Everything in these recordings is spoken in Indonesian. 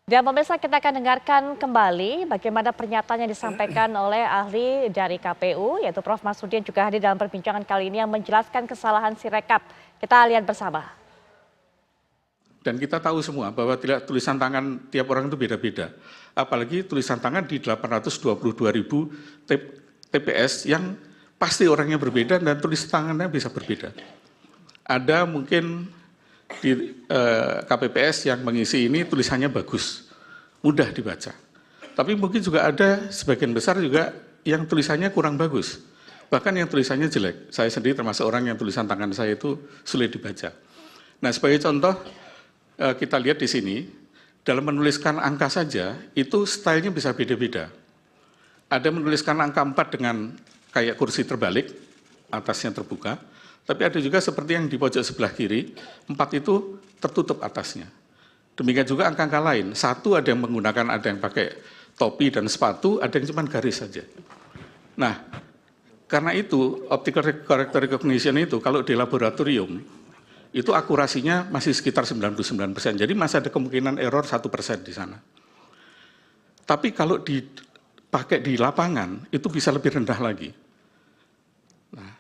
Dan pemirsa, kita akan dengarkan kembali bagaimana pernyataan yang disampaikan oleh ahli dari KPU, yaitu Prof. Marsudi juga hadir dalam perbincangan kali ini yang menjelaskan kesalahan Sirekap. Kita lihat bersama. Dan kita tahu semua bahwa tidak tulisan tangan tiap orang itu beda-beda. Apalagi tulisan tangan di 822.000 TPS yang pasti orangnya berbeda dan tulisan tangannya bisa berbeda. Ada mungkin di KPPS yang mengisi ini tulisannya bagus, mudah dibaca. Tapi mungkin juga ada sebagian besar juga yang tulisannya kurang bagus. Bahkan yang tulisannya jelek. Saya sendiri termasuk orang yang tulisan tangan saya itu sulit dibaca. Nah, sebagai contoh kita lihat di sini, dalam menuliskan angka saja itu stylenya bisa beda-beda. Ada menuliskan angka 4 dengan kayak kursi terbalik, atasnya terbuka. Tapi ada juga seperti yang di pojok sebelah kiri, 4 itu tertutup atasnya. Demikian juga angka-angka lain. 1 ada yang menggunakan, ada yang pakai topi dan sepatu, ada yang cuma garis saja. Nah, karena itu optical character recognition itu kalau di laboratorium, itu akurasinya masih sekitar 99%. Jadi masih ada kemungkinan error 1% di sana. Tapi kalau dipakai di lapangan, itu bisa lebih rendah lagi. Nah,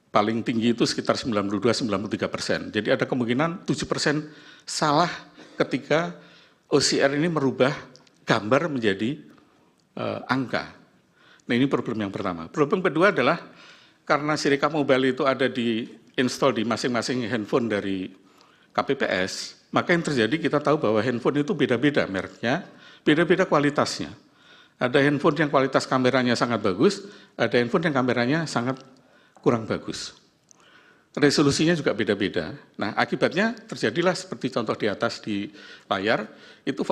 paling tinggi itu sekitar 92-93%. Jadi ada kemungkinan 7% salah ketika OCR ini merubah gambar menjadi angka. Nah, ini problem yang pertama. Problem kedua adalah karena Sirekap Mobile itu ada di install di masing-masing handphone dari KPPS, maka yang terjadi kita tahu bahwa handphone itu beda-beda mereknya, beda-beda kualitasnya. Ada handphone yang kualitas kameranya sangat bagus, ada handphone yang kameranya sangat kurang bagus. Resolusinya juga beda-beda. Nah, akibatnya terjadilah seperti contoh di atas di layar, itu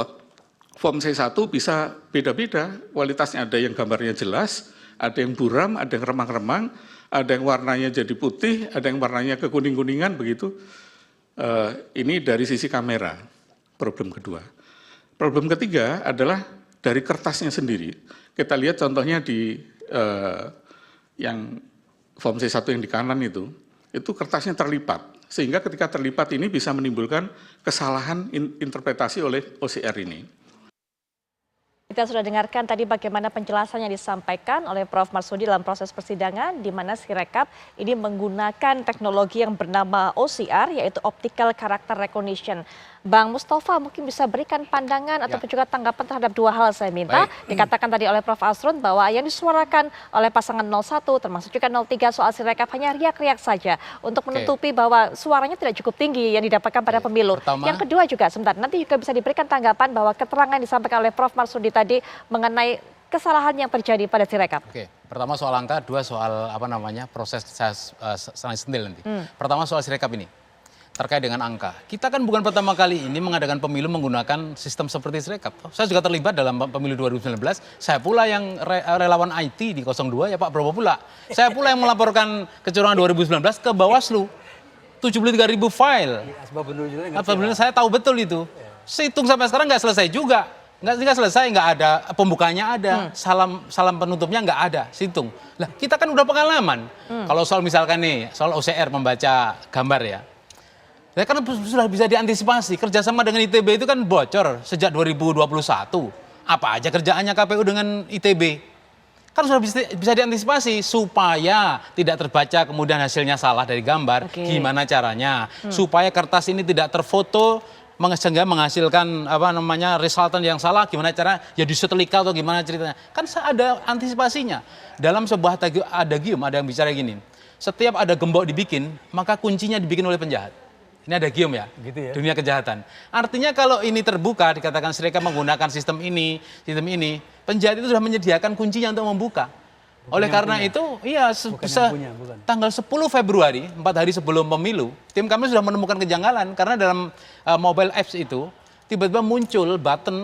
form C1 bisa beda-beda, kualitasnya ada yang gambarnya jelas, ada yang buram, ada yang remang-remang, ada yang warnanya jadi putih, ada yang warnanya kekuning-kuningan, begitu. Ini dari sisi kamera, problem kedua. Problem ketiga adalah dari kertasnya sendiri. Kita lihat contohnya di yang form C1 yang di kanan itu kertasnya terlipat. Sehingga ketika terlipat ini bisa menimbulkan kesalahan interpretasi oleh OCR ini. Kita sudah dengarkan tadi bagaimana penjelasan yang disampaikan oleh Prof. Marsudi dalam proses persidangan, di mana Sirekap ini menggunakan teknologi yang bernama OCR, yaitu Optical Character Recognition. Bang Mustafa mungkin bisa berikan pandangan ataupun juga tanggapan terhadap dua hal saya minta. Dikatakan tadi oleh Prof. Asrun bahwa yang disuarakan oleh pasangan 01 termasuk juga 03 soal Sirekap hanya riak-riak saja untuk menutupi bahwa suaranya tidak cukup tinggi yang didapatkan pada pemilu. Yang kedua juga sebentar, nanti juga bisa diberikan tanggapan bahwa keterangan yang disampaikan oleh Prof. Marsudi tadi mengenai kesalahan yang terjadi pada Sirekap. Oke, pertama soal angka, dua soal proses saya sentil nanti. Pertama soal Sirekap ini. Terkait dengan angka. Kita kan bukan pertama kali ini mengadakan pemilu menggunakan sistem seperti Sirekap. Saya juga terlibat dalam pemilu 2019. Saya pula yang relawan IT di 02, ya Pak Prabowo pula. Saya pula yang melaporkan kecurangan 2019 ke Bawaslu. 73.000 file. Sebetulnya saya tahu betul itu. Situng sampai sekarang nggak selesai juga. Nggak selesai, nggak ada pembukanya ada, salam penutupnya nggak ada, situng. Lah kita kan udah pengalaman. Kalau soal misalkan nih, soal OCR membaca gambar ya. Ya kan sudah bisa diantisipasi, kerjasama dengan ITB itu kan bocor sejak 2021. Apa aja kerjaannya KPU dengan ITB? Kan sudah bisa diantisipasi supaya tidak terbaca kemudian hasilnya salah dari gambar. Gimana caranya? Supaya kertas ini tidak terfoto, sehingga menghasilkan resultan yang salah, gimana cara ya disetelika atau gimana ceritanya. Kan ada antisipasinya. Dalam sebuah adagium ada yang bicara gini, setiap ada gembok dibikin, maka kuncinya dibikin oleh penjahat. Ini ada gium ya, gitu ya, dunia kejahatan. Artinya kalau ini terbuka, dikatakan Sirekap menggunakan sistem ini, penjahat itu sudah menyediakan kuncinya untuk membuka. Oleh karena itu, iya, tanggal 10 Februari, 4 hari sebelum pemilu, tim kami sudah menemukan kejanggalan karena dalam mobile apps itu tiba-tiba muncul button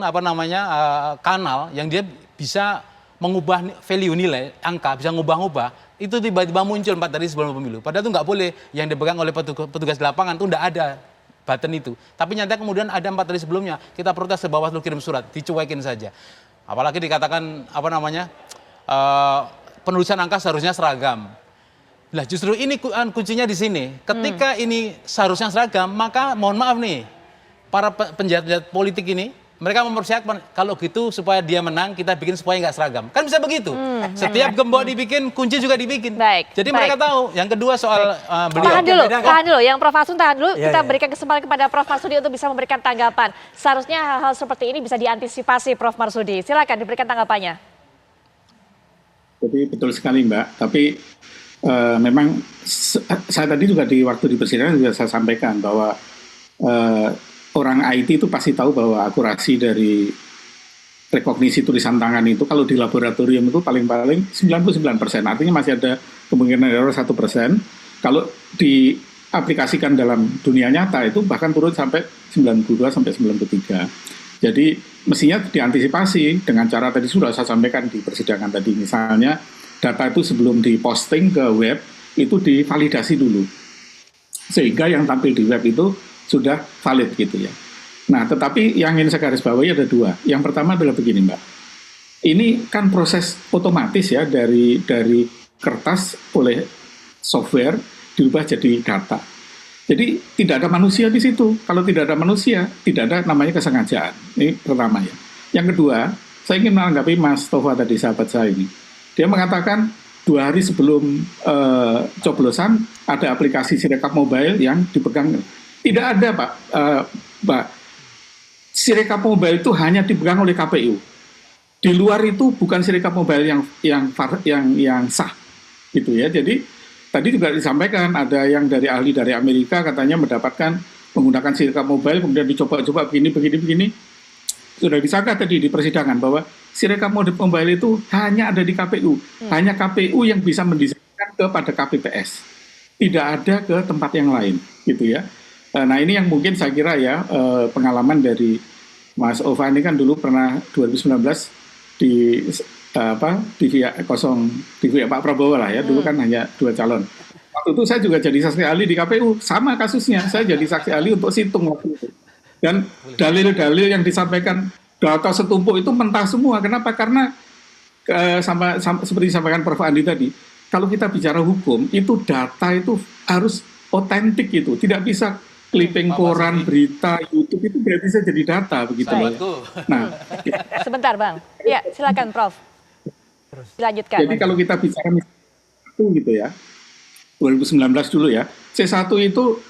kanal yang dia bisa mengubah value nilai angka, bisa ngubah-ngubah. Itu tiba-tiba muncul 4 hari sebelum pemilu. Padahal itu nggak boleh, yang dipegang oleh petugas di lapangan itu nggak ada button itu. Tapi nyata kemudian ada 4 hari sebelumnya, kita protes ke Bawaslu, kirim surat, dicuekin saja. Apalagi dikatakan penulisan angka seharusnya seragam. Lah justru ini kuncinya di sini. Ketika ini seharusnya seragam, maka mohon maaf nih, para penjahat-penjahat politik ini, mereka mempersiapkan kalau gitu supaya dia menang, kita bikin supaya nggak seragam. Kan bisa begitu. Setiap gembok dibikin, kunci juga dibikin. Baik, Jadi baik. mereka tahu. Yang kedua soal beliau. Tahan dulu. Yang Prof. Asun tahan dulu. Kita berikan kesempatan kepada Prof. Marsudi untuk bisa memberikan tanggapan. Seharusnya hal-hal seperti ini bisa diantisipasi, Prof. Marsudi. Silakan diberikan tanggapannya. Jadi betul sekali Mbak, tapi memang saya tadi juga di waktu di persidangan juga saya sampaikan bahwa orang IT itu pasti tahu bahwa akurasi dari rekognisi tulisan tangan itu kalau di laboratorium itu paling-paling 99%, artinya masih ada kemungkinan error 1%. Kalau diaplikasikan dalam dunia nyata itu bahkan turun sampai 92 sampai 93. Jadi mestinya diantisipasi dengan cara tadi sudah saya sampaikan di persidangan tadi, misalnya data itu sebelum diposting ke web itu divalidasi dulu sehingga yang tampil di web itu sudah valid gitu ya. Nah, tetapi yang ingin saya garis bawahi ada dua. Yang pertama adalah begini Mbak, ini kan proses otomatis ya dari kertas oleh software dirubah jadi data. Jadi tidak ada manusia di situ. Kalau tidak ada manusia, tidak ada namanya kesengajaan. Ini pertama ya. Yang kedua, saya ingin menanggapi Mas Tova tadi, sahabat saya ini. Dia mengatakan 2 hari sebelum coblosan ada aplikasi Sirekap Mobile yang dipegang. Tidak ada Pak. Mbak. Sirekap Mobile itu hanya dipegang oleh KPU. Di luar itu bukan Sirekap Mobile yang sah, gitu ya. Jadi tadi juga disampaikan ada yang dari ahli dari Amerika katanya mendapatkan menggunakan Sirekap Mobile kemudian dicoba-coba begini. Sudah disangka tadi di persidangan bahwa Sirekap Mobile itu hanya ada di KPU. Hanya KPU yang bisa mendesainkan kepada KPPS. Tidak ada ke tempat yang lain, gitu ya. Nah ini yang mungkin saya kira ya pengalaman dari Mas Ova ini kan dulu pernah 2019 di via Pak Prabowo lah ya, dulu kan hanya 2 calon. Waktu itu saya juga jadi saksi ahli di KPU, sama kasusnya, saya jadi saksi ahli untuk situng waktu itu. Dan dalil-dalil yang disampaikan data setumpuk itu mentah semua. Kenapa? Karena seperti disampaikan Prof. Andi tadi, kalau kita bicara hukum, itu data itu harus otentik itu, tidak bisa clipping koran, berita, YouTube itu tidak bisa jadi data begitu loh. Nah, sebentar Bang. Ya, silakan Prof. Dilanjutkan. Jadi kalau kita bicara itu gitu ya, 2019 dulu ya, C1 itu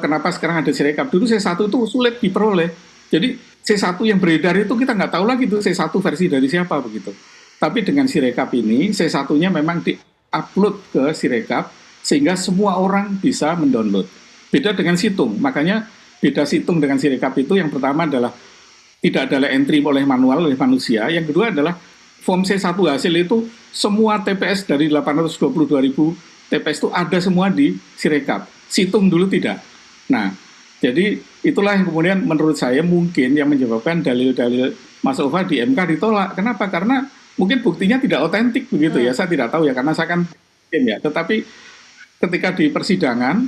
kenapa sekarang ada Sirekap, dulu C1 itu sulit diperoleh. Jadi C1 yang beredar itu kita nggak tahu lagi itu C1 versi dari siapa begitu. Tapi dengan Sirekap ini, C1-nya memang di-upload ke Sirekap sehingga semua orang bisa mendownload. Beda dengan situng, makanya beda situng dengan Sirekap itu yang pertama adalah tidak ada entry oleh manual oleh manusia, yang kedua adalah form C1 hasil itu semua TPS dari 822.000 TPS itu ada semua di Sirekap, situng dulu tidak. Nah, jadi itulah yang kemudian menurut saya mungkin yang menyebabkan dalil-dalil Mas Ova di MK ditolak. Kenapa? Karena mungkin buktinya tidak otentik begitu ya, saya tidak tahu ya karena saya kan ya, tetapi ketika di persidangan,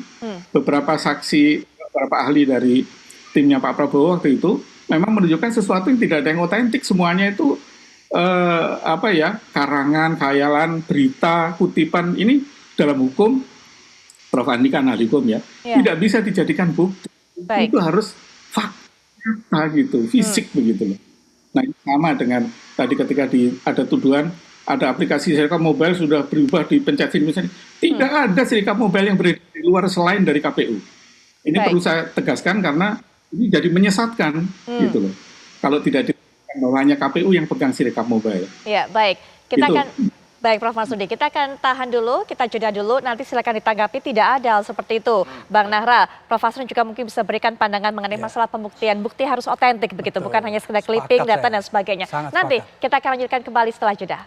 beberapa saksi, beberapa ahli dari timnya Pak Prabowo waktu itu memang menunjukkan sesuatu yang tidak ada yang otentik, semuanya itu karangan, khayalan, berita, kutipan. Ini dalam hukum, Prof. Andi kan ahli hukum ya, tidak bisa dijadikan bukti. Baik. Itu harus fakta gitu, fisik begitu loh. Nah, sama dengan tadi ketika ada tuduhan ada aplikasi Sirekap Mobile sudah berubah dipencet sini misalnya. Tidak ada Sirekap Mobile yang beredar di luar selain dari KPU. Ini perlu saya tegaskan karena ini jadi menyesatkan gitu loh. Kalau tidak ditegaskan bahwa hanya KPU yang pegang Sirekap Mobile. Ya, baik. Baik Prof. Marsudi, kita akan tahan dulu, kita jeda dulu, nanti silakan ditanggapi. Tidak ada hal seperti itu. Bang Nahra, Prof. Asun juga mungkin bisa berikan pandangan mengenai masalah pembuktian. Bukti harus otentik begitu, bukan hanya sekedar clipping, data dan sebagainya. Nanti kita akan lanjutkan kembali setelah jeda.